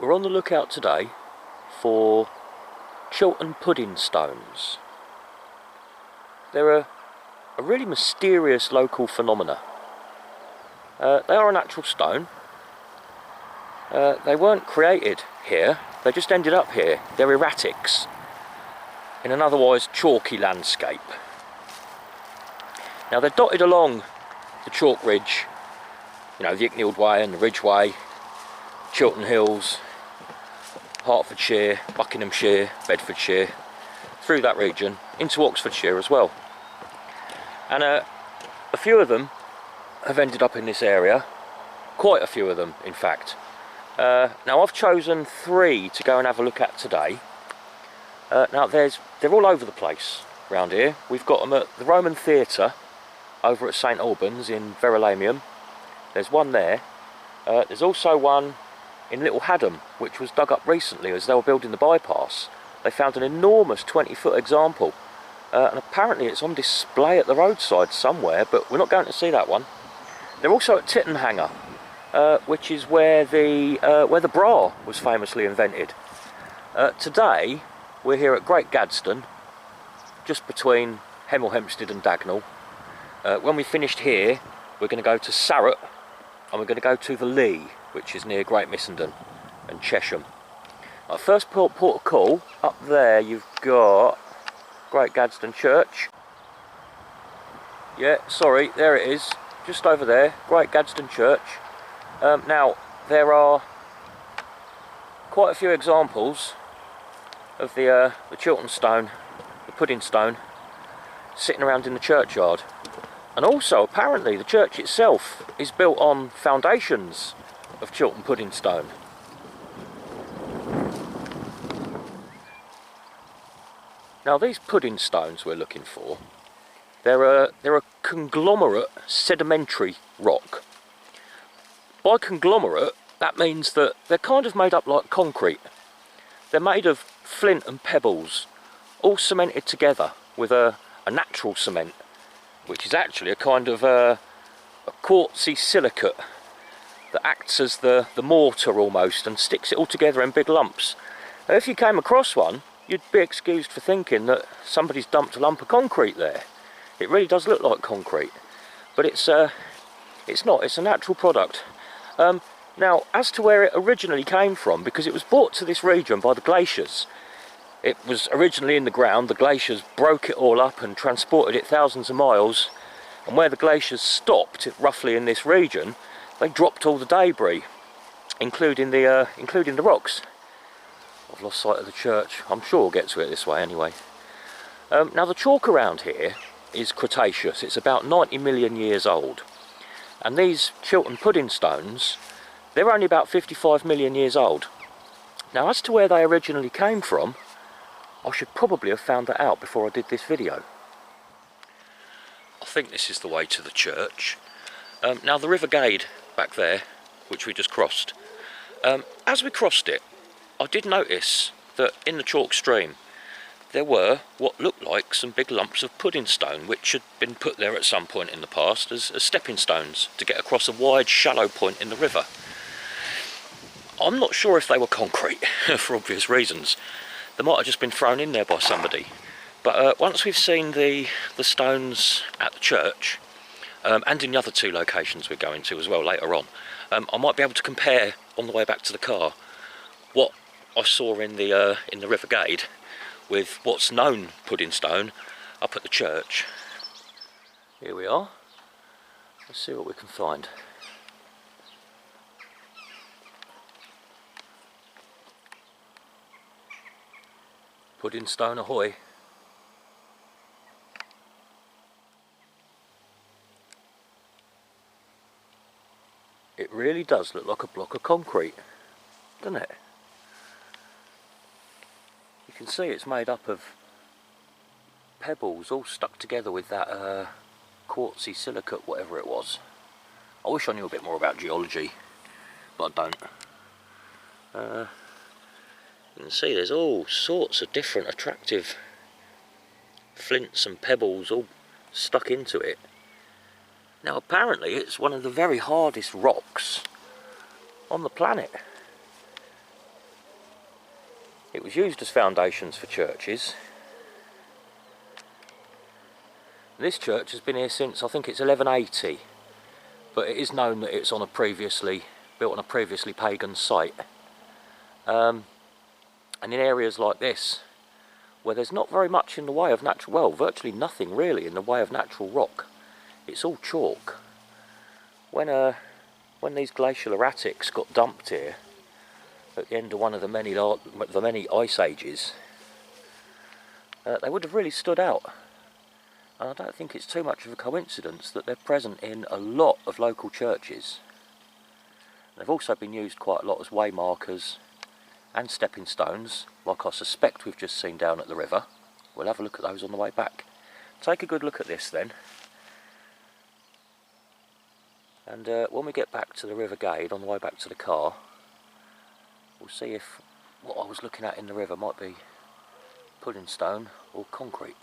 We're on the lookout today for Chiltern Puddingstones. They're a really mysterious local phenomena. They are a natural stone. They weren't created here, they just ended up here. They're erratics in an otherwise chalky landscape. Now they're dotted along the chalk ridge, you know, the Icknield Way and the Ridgeway, Chiltern Hills, Hertfordshire, Buckinghamshire, Bedfordshire, through that region into Oxfordshire as well. And a few of them have ended up in this area, quite a few of them in fact. Now I've chosen 3 to go and have a look at today. Now they're all over the place around here. We've got them at the Roman Theatre over at St Albans in Verulamium. There's one there. There's also one in Little Haddam, which was dug up recently as they were building the bypass. They found an enormous 20-foot example, and apparently it's on display at the roadside somewhere, but we're not going to see that one. They're also at Tittenhanger, which is where the bra was famously invented. Today we're here at Great Gadsden, just between Hemel Hempstead and Dagnall. When we finished here, we're going to go to Sarat, and we're going to go to the Lee, which is near Great Missenden and Chesham. Our first port of call, up there you've got Great Gadsden Church. Yeah, sorry, there it is, just over there, Great Gadsden Church. Now, there are quite a few examples of the Chiltern stone, the pudding stone, sitting around in the churchyard. And also, apparently, the church itself is built on foundations of Chiltern Puddingstone. Now these pudding stones we're looking for, they're a conglomerate sedimentary rock. By conglomerate, that means that they're kind of made up like concrete. They're made of flint and pebbles, all cemented together with a natural cement, which is actually a kind of a quartzy silicate that acts as the mortar almost and sticks it all together in big lumps. Now, if you came across one, you'd be excused for thinking that somebody's dumped a lump of concrete there. It really does look like concrete, but it's not. It's a natural product. Now, as to where it originally came from, because it was brought to this region by the glaciers. It was originally in the ground, the glaciers broke it all up and transported it thousands of miles, and where the glaciers stopped, roughly in this region, they dropped all the debris, including the rocks. I've lost sight of the church. I'm sure we'll get to it this way anyway. Now the chalk around here is Cretaceous. It's about 90 million years old. And these Chiltern Puddingstones, they're only about 55 million years old. Now as to where they originally came from, I should probably have found that out before I did this video. I think this is the way to the church. Now the River Gade back there, which we just crossed, as we crossed it, I did notice that in the chalk stream there were what looked like some big lumps of pudding stone which had been put there at some point in the past as stepping stones to get across a wide shallow point in the river. I'm not sure if they were concrete for obvious reasons. They might have just been thrown in there by somebody. But once we've seen the stones at the church, and in the other 2 locations we're going to as well later on, I might be able to compare on the way back to the car what I saw in the River Gade with what's known pudding stone up at the church. Here we are. Let's see what we can find. Pudding stone ahoy. It really does look like a block of concrete, doesn't it? You can see it's made up of pebbles all stuck together with that quartzy silicate, whatever it was. I wish I knew a bit more about geology, but I don't. You can see there's all sorts of different attractive flints and pebbles all stuck into it. Now apparently it's one of the very hardest rocks on the planet. It was used as foundations for churches. This church has been here since, I think it's 1180, but it is known that it's on a built on a previously pagan site. And in areas like this, where there's not very much in the way of natural, well, virtually nothing really in the way of natural rock, it's all chalk. When these glacial erratics got dumped here at the end of one of the many ice ages, they would have really stood out. And I don't think it's too much of a coincidence that they're present in a lot of local churches. They've also been used quite a lot as waymarkers and stepping stones, like I suspect we've just seen down at the river. We'll have a look at those on the way back. Take a good look at this then. And when we get back to the River Gade on the way back to the car, we'll see if what I was looking at in the river might be pudding stone or concrete.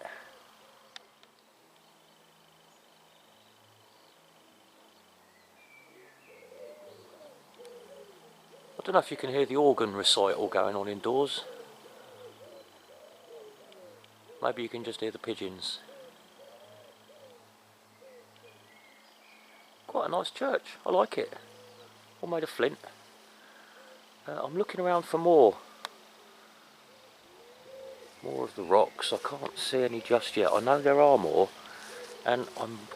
I don't know if you can hear the organ recital going on indoors. Maybe you can just hear the pigeons. Quite a nice church, I like it. All made of flint. I'm looking around for more of the rocks. I can't see any just yet. I know there are more, and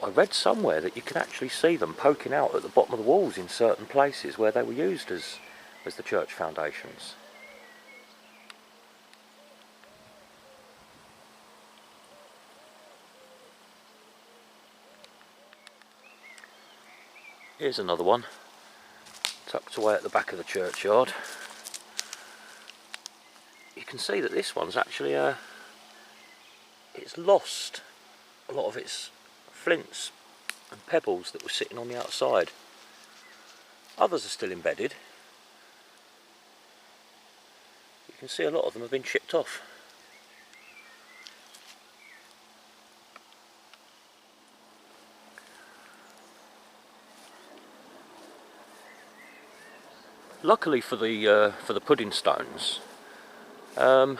I read somewhere that you can actually see them poking out at the bottom of the walls in certain places where they were used as the church foundations. Here's another one, tucked away at the back of the churchyard. You can see that this one's actually it's lost a lot of its flints and pebbles that were sitting on the outside. Others are still embedded. You can see a lot of them have been chipped off. Luckily for the pudding stones, the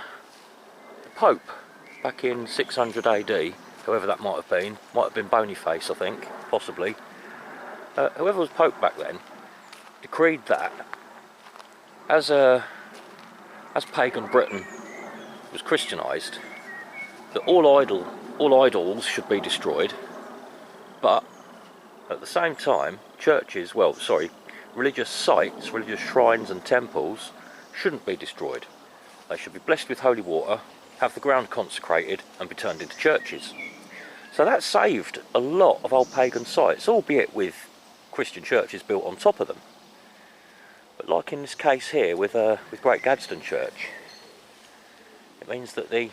Pope back in 600 AD, whoever that might have been Boniface, I think, possibly. Whoever was Pope back then, decreed that as pagan Britain was Christianised, that all idols should be destroyed, but at the same time, religious sites, religious shrines and temples shouldn't be destroyed. They should be blessed with holy water, have the ground consecrated and be turned into churches. So that saved a lot of old pagan sites, albeit with Christian churches built on top of them. But like in this case here with Great Gadsden Church, it means that the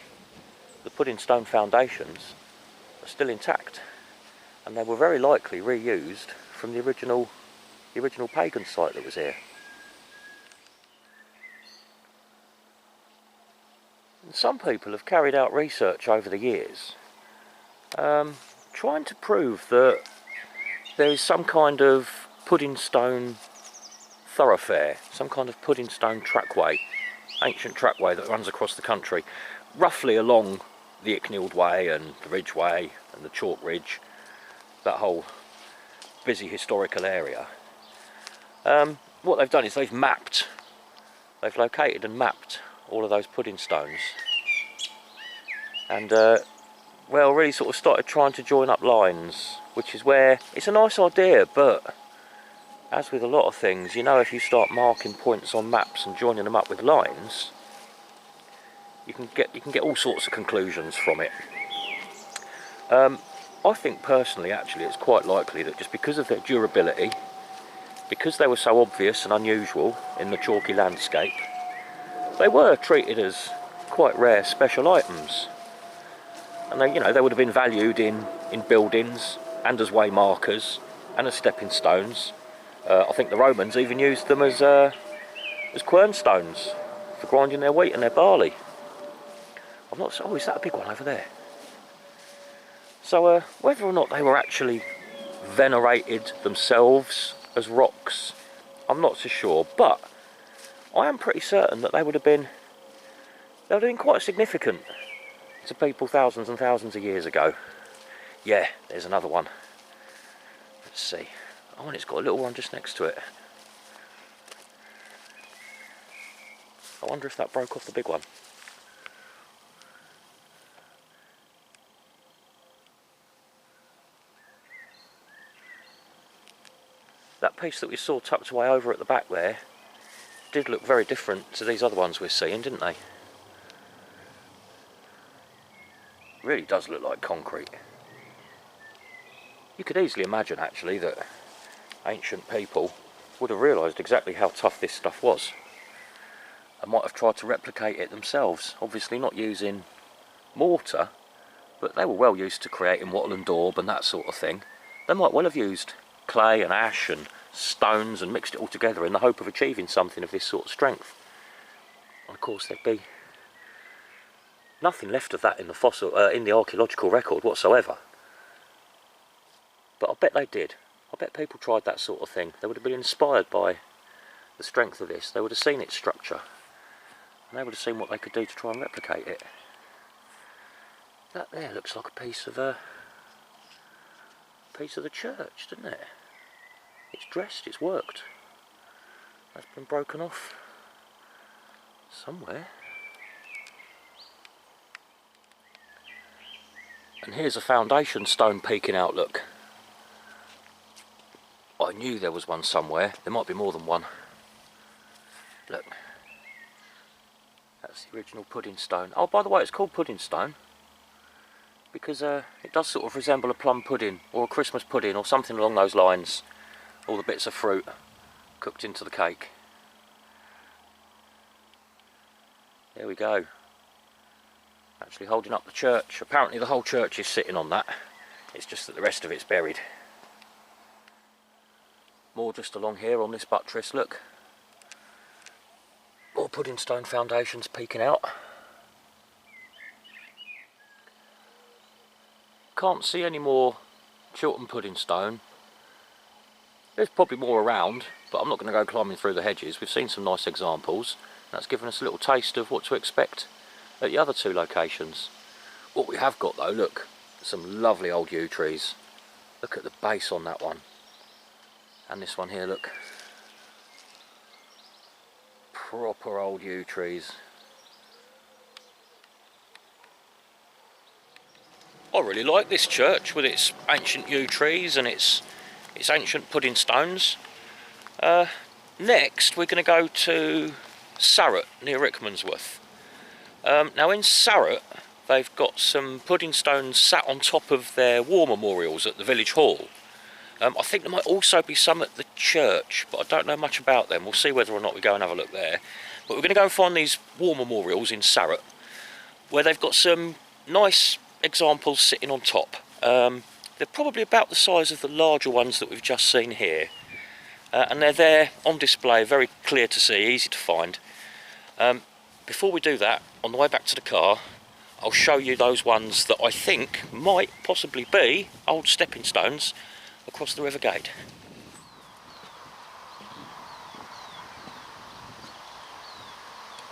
pudding stone foundations are still intact, and they were very likely reused from the original pagan site that was here. And some people have carried out research over the years trying to prove that there is some kind of pudding stone thoroughfare, some kind of pudding stone trackway, ancient trackway that runs across the country, roughly along the Icknield Way and the Ridgeway and the Chalk Ridge, that whole busy historical area. What they've done is they've located and mapped all of those pudding stones, and well, really sort of started trying to join up lines, which is where it's a nice idea, but as with a lot of things, you know, if you start marking points on maps and joining them up with lines, you can get all sorts of conclusions from it. I think personally, actually, it's quite likely that just because of their durability, because they were so obvious and unusual in the chalky landscape, they were treated as quite rare special items. And they would have been valued in buildings and as waymarkers and as stepping stones. I think the Romans even used them as quernstones for grinding their wheat and their barley. I'm not sure. Oh, is that a big one over there? So whether or not they were actually venerated themselves as rocks, I'm not so sure, but I am pretty certain that they would have been They would have been quite significant to people thousands and thousands of years ago. Yeah, there's another one. Let's see. Oh, and it's got a little one just next to it. I wonder if that broke off the big one. That piece that we saw tucked away over at the back there did look very different to these other ones we're seeing, didn't they? Really does look like concrete. You could easily imagine actually that ancient people would have realised exactly how tough this stuff was and might have tried to replicate it themselves. Obviously not using mortar, but they were well used to creating wattle and daub and that sort of thing. They might well have used clay and ash and stones and mixed it all together in the hope of achieving something of this sort of strength. And of course there'd be nothing left of that in the fossil, in the archaeological record whatsoever. But I bet they did. I bet people tried that sort of thing. They would have been inspired by the strength of this. They would have seen its structure, and they would have seen what they could do to try and replicate it. That there looks like a piece of the church, doesn't it? It's dressed, it's worked. That's been broken off somewhere. And here's a foundation stone peeking out, look. I knew there was one somewhere. There might be more than one. Look. That's the original pudding stone. Oh, by the way, it's called pudding stone because it does sort of resemble a plum pudding or a Christmas pudding or something along those lines. All the bits of fruit cooked into the cake. There we go. Actually holding up the church. Apparently the whole church is sitting on that. It's just that the rest of it's buried. More just along here on this buttress, look. More pudding stone foundations peeking out. Can't see any more Chiltern Puddingstone. There's probably more around, but I'm not going to go climbing through the hedges. We've seen some nice examples. That's given us a little taste of what to expect at the other two locations. What we have got though, look, some lovely old yew trees. Look at the base on that one. And this one here, look. Proper old yew trees. I really like this church with its ancient yew trees and its ancient pudding stones. Next we're going to go to Sarat near Rickmansworth. Now in Sarat they've got some pudding stones sat on top of their war memorials at the village hall. I think there might also be some at the church, but I don't know much about them. We'll see whether or not we go and have a look there. But we're going to go and find these war memorials in Sarat, where they've got some nice examples sitting on top. They're probably about the size of the larger ones that we've just seen here. And they're there on display, very clear to see, easy to find. Before we do that, on the way back to the car, I'll show you those ones that I think might possibly be old stepping stones across the River Gate.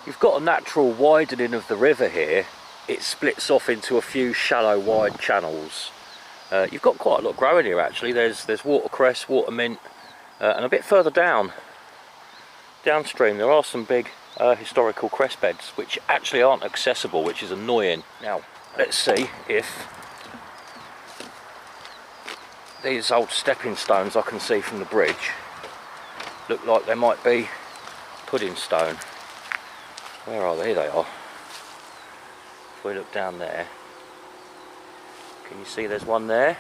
You've got a natural widening of the river here. It splits off into a few shallow wide channels. You've got quite a lot growing here actually. There's watercress, watermint, and a bit further downstream there are some big historical cress beds which actually aren't accessible, which is annoying. Now let's see if these old stepping stones I can see from the bridge look like they might be pudding stone. Where are they? Here they are. If we look down there, can you see there's one there?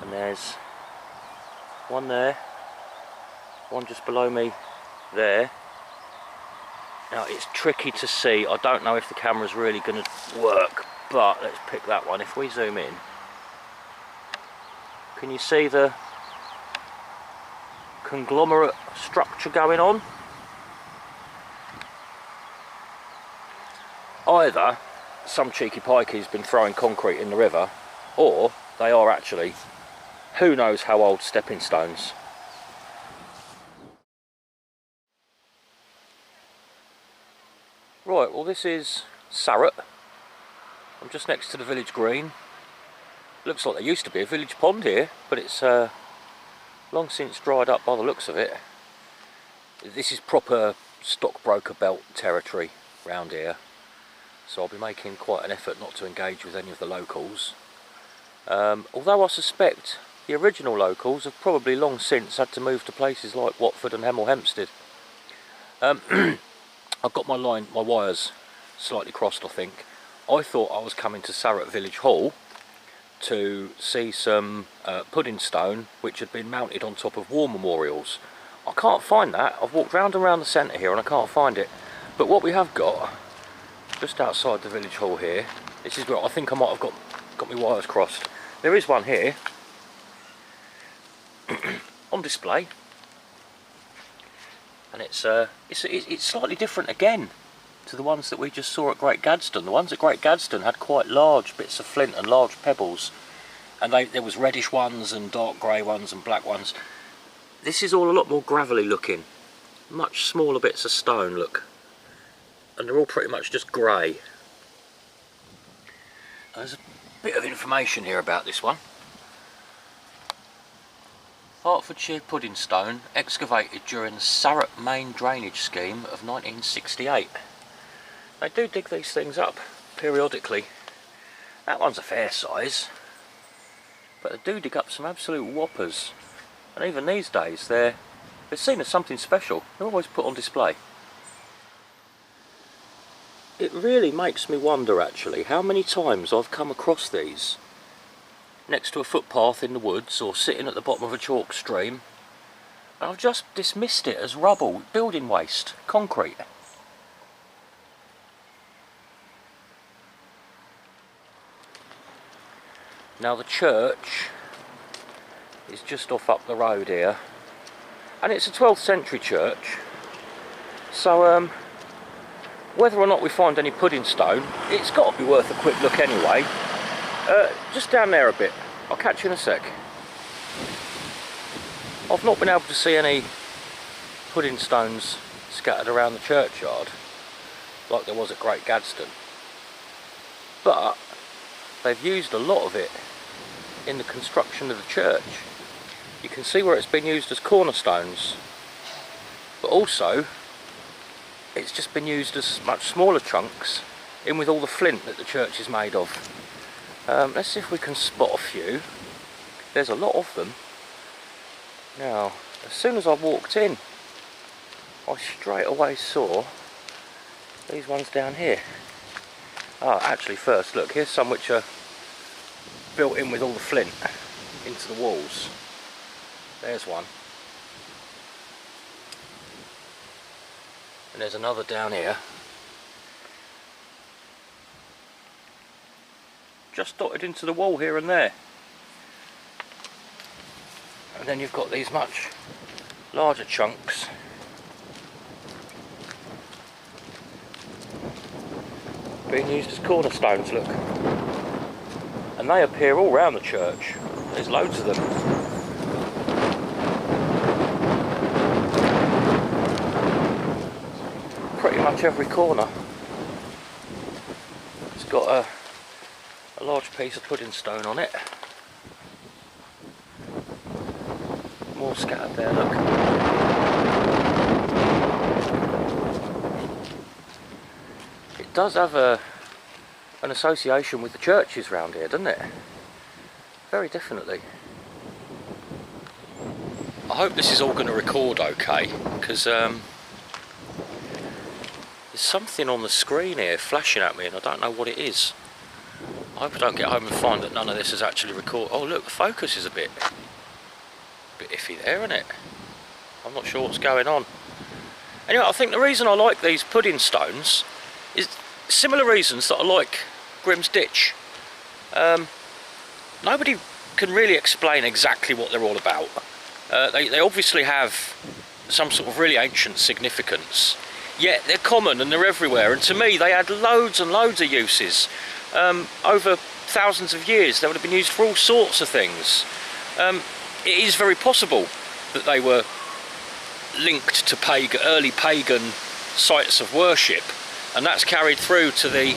And there's one there, one just below me there. Now it's tricky to see. I don't know if the camera's really going to work, but let's pick that one. If we zoom in, can you see the conglomerate structure going on? Either some cheeky pikey's been throwing concrete in the river, or they are actually who knows how old stepping stones. Right, Right, well this is Sarat. I'm just next to the village green. Looks like there used to be a village pond here, but it's long since dried up by the looks of it. This is proper stockbroker belt territory round here, so I'll be making quite an effort not to engage with any of the locals. Although I suspect the original locals have probably long since had to move to places like Watford and Hemel Hempstead. I've got my wires slightly crossed, I think. I thought I was coming to Sarat Village Hall to see some pudding stone which had been mounted on top of war memorials. I can't find that. I've walked round and round the centre here and I can't find it. But what we have got, just outside the village hall here, this is where I think I might have got my wires crossed. There is one here on display, and it's slightly different again to the ones that we just saw at Great Gadsden. The ones at Great Gadsden had quite large bits of flint and large pebbles, and there was reddish ones and dark grey ones and black ones. This is all a lot more gravelly looking, much smaller bits of stone, look, and they're all pretty much just grey. There's a bit of information here about this one. Hertfordshire pudding stone excavated during the Sarat main drainage scheme of 1968. They do dig these things up periodically. That one's a fair size, but they do dig up some absolute whoppers. And even these days they're seen as something special. They're always put on display. It really makes me wonder actually how many times I've come across these next to a footpath in the woods or sitting at the bottom of a chalk stream, and I've just dismissed it as rubble, building waste, concrete. Now the church is just off up the road here, and it's a 12th century church, so whether or not we find any pudding stone, it's got to be worth a quick look anyway. Just down there a bit, I'll catch you in a sec. I've not been able to see any pudding stones scattered around the churchyard like there was at Great Gadsden, but they've used a lot of it in the construction of the church. You can see where it's been used as cornerstones, but also it's just been used as much smaller chunks in with all the flint that the church is made of. Let's see if we can spot a few. There's a lot of them. Now, as soon as I walked in, I straight away saw these ones down here. Oh, actually first, look, here's some which are built in with all the flint into the walls. There's one. And there's another down here. Just dotted into the wall here and there. And then you've got these much larger chunks being used as cornerstones, look. And they appear all round the church. There's loads of them. Pretty much every corner it's got a large piece of pudding stone on it. More scattered there, look. It does have an association with the churches round here, doesn't it? Very definitely. I hope this is all going to record okay, because there's something on the screen here flashing at me and I don't know what it is. I hope I don't get home and find that none of this is actually recorded. Oh look, the focus is a bit iffy there, isn't it? I'm not sure what's going on. Anyway, I think the reason I like these pudding stones is similar reasons that I like Grim's Ditch. Nobody can really explain exactly what they're all about. They obviously have some sort of really ancient significance, yet they're common and they're everywhere, and to me they had loads and loads of uses. Over thousands of years they would have been used for all sorts of things. It is very possible that they were linked to early pagan sites of worship, and that's carried through to the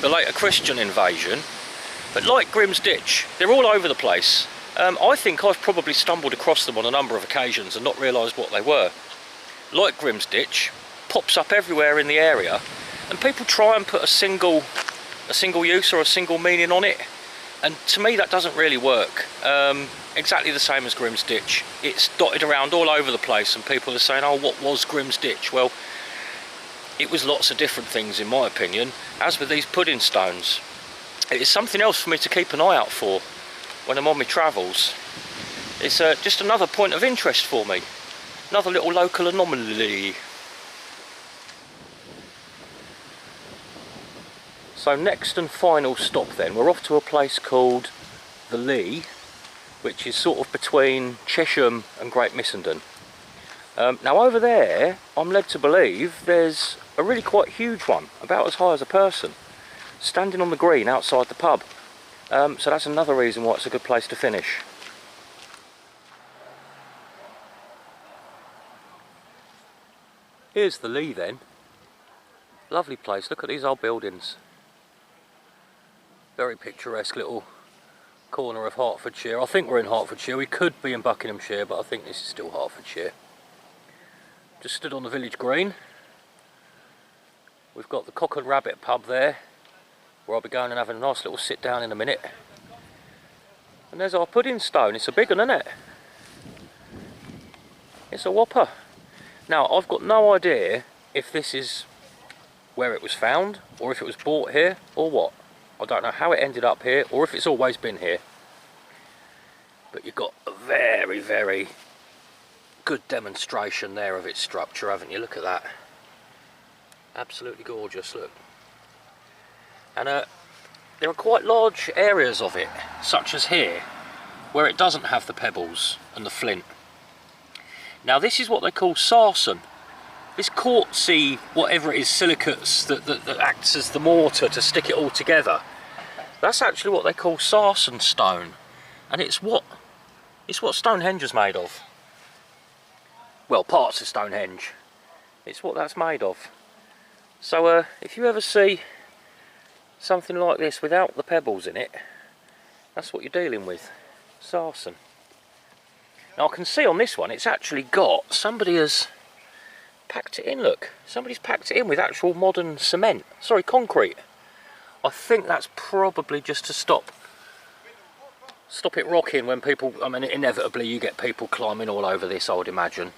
later Christian invasion. But like Grim's Ditch, they're all over the place. I think I've probably stumbled across them on a number of occasions and not realised what they were. Like Grim's Ditch, pops up everywhere in the area, and people try and put a single use or a single meaning on it, and to me that doesn't really work. Exactly the same as Grim's Ditch. It's dotted around all over the place, and people are saying, oh, what was Grim's Ditch? Well, it was lots of different things in my opinion, as with these pudding stones. It is something else for me to keep an eye out for when I'm on my travels. It's just another point of interest for me. Another little local anomaly. So next and final stop then, we're off to a place called the Lee, which is sort of between Chesham and Great Missenden. Now over there, I'm led to believe there's a really quite huge one, about as high as a person, standing on the green outside the pub. So that's another reason why it's a good place to finish. Here's the Lee then. Lovely place, look at these old buildings. Very picturesque little corner of Hertfordshire. I think we're in Hertfordshire, we could be in Buckinghamshire, but I think this is still Hertfordshire. Just stood on the village green. We've got the Cock and Rabbit pub there, where I'll be going and having a nice little sit down in a minute. And there's our pudding stone. It's a big one, isn't it? It's a whopper. Now, I've got no idea if this is where it was found, or if it was bought here, or what. I don't know how it ended up here, or if it's always been here. But you've got a very, very good demonstration there of its structure, haven't you? Look at that. Absolutely gorgeous, look. And there are quite large areas of it, such as here, where it doesn't have the pebbles and the flint. Now this is what they call sarsen. This quartzy, whatever it is, silicates that acts as the mortar to stick it all together. That's actually what they call sarsen stone, and it's what Stonehenge is made of. Well, parts of Stonehenge. It's what that's made of. So if you ever see something like this without the pebbles in it, that's what you're dealing with. Sarsen. Now I can see on this one it's actually got, somebody has packed it in, look. Somebody's packed it in with actual modern cement. Sorry, concrete. I think that's probably just to stop it rocking when people, I mean inevitably you get people climbing all over this, I would imagine.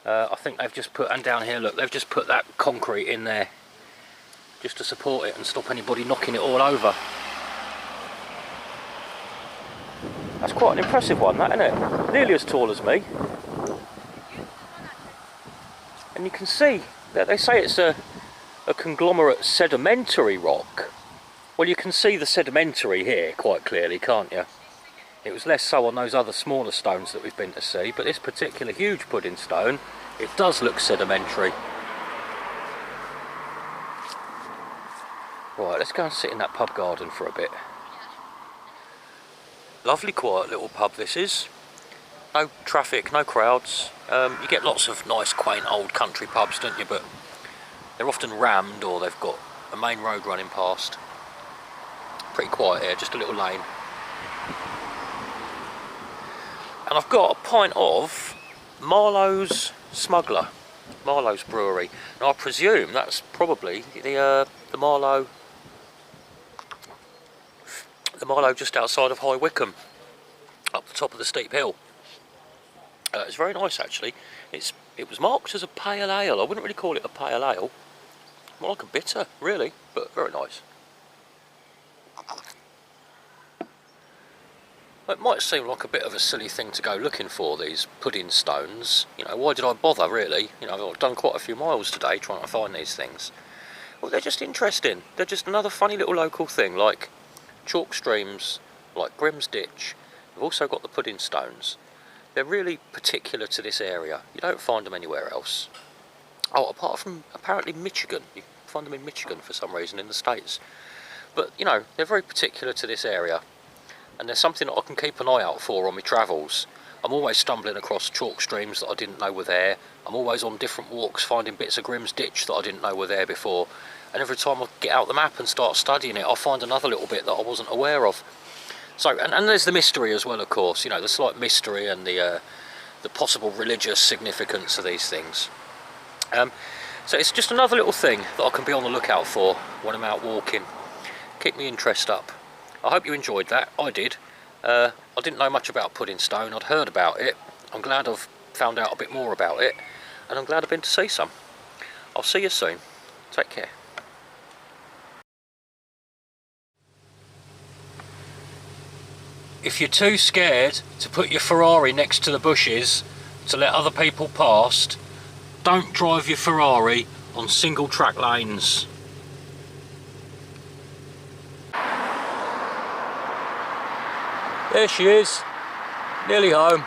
I think they've just put, and down here look, they've just put that concrete in there just to support it and stop anybody knocking it all over. That's quite an impressive one, that, isn't it? Nearly as tall as me. And you can see that they say it's a conglomerate sedimentary rock. Well, you can see the sedimentary here quite clearly, can't you? It was less so on those other smaller stones that we've been to see, but this particular huge pudding stone, it does look sedimentary. Right, let's go and sit in that pub garden for a bit. Lovely quiet little pub this is. No traffic, no crowds. You get lots of nice quaint old country pubs, don't you, but they're often rammed or they've got a main road running past. Pretty quiet here, just a little lane. And I've got a pint of Marlowe's Smuggler, Marlowe's Brewery. Now I presume that's probably the Marlowe just outside of High Wycombe, up the top of the steep hill. It's very nice actually. It was marked as a pale ale. I wouldn't really call it a pale ale. More like a bitter, really, but very nice. It might seem like a bit of a silly thing to go looking for these pudding stones. You know, why did I bother really? You know, I've done quite a few miles today trying to find these things. Well, they're just interesting. They're just another funny little local thing, like chalk streams, like Grim's Ditch. We've also got the pudding stones. They're really particular to this area. You don't find them anywhere else. Oh, apart from apparently Michigan. You find them in Michigan for some reason in the States. But, you know, they're very particular to this area. And there's something that I can keep an eye out for on my travels. I'm always stumbling across chalk streams that I didn't know were there. I'm always on different walks finding bits of Grimm's Ditch that I didn't know were there before. And every time I get out the map and start studying it, I'll find another little bit that I wasn't aware of. So, and there's the mystery as well, of course, you know, the slight mystery and the possible religious significance of these things. So it's just another little thing that I can be on the lookout for when I'm out walking. Keep my interest up. I hope you enjoyed that. I did. I didn't know much about Puddingstone. I'd heard about it. I'm glad I've found out a bit more about it, and I'm glad I've been to see some. I'll see you soon. Take care. If you're too scared to put your Ferrari next to the bushes to let other people past, don't drive your Ferrari on single track lanes. There she is, nearly home.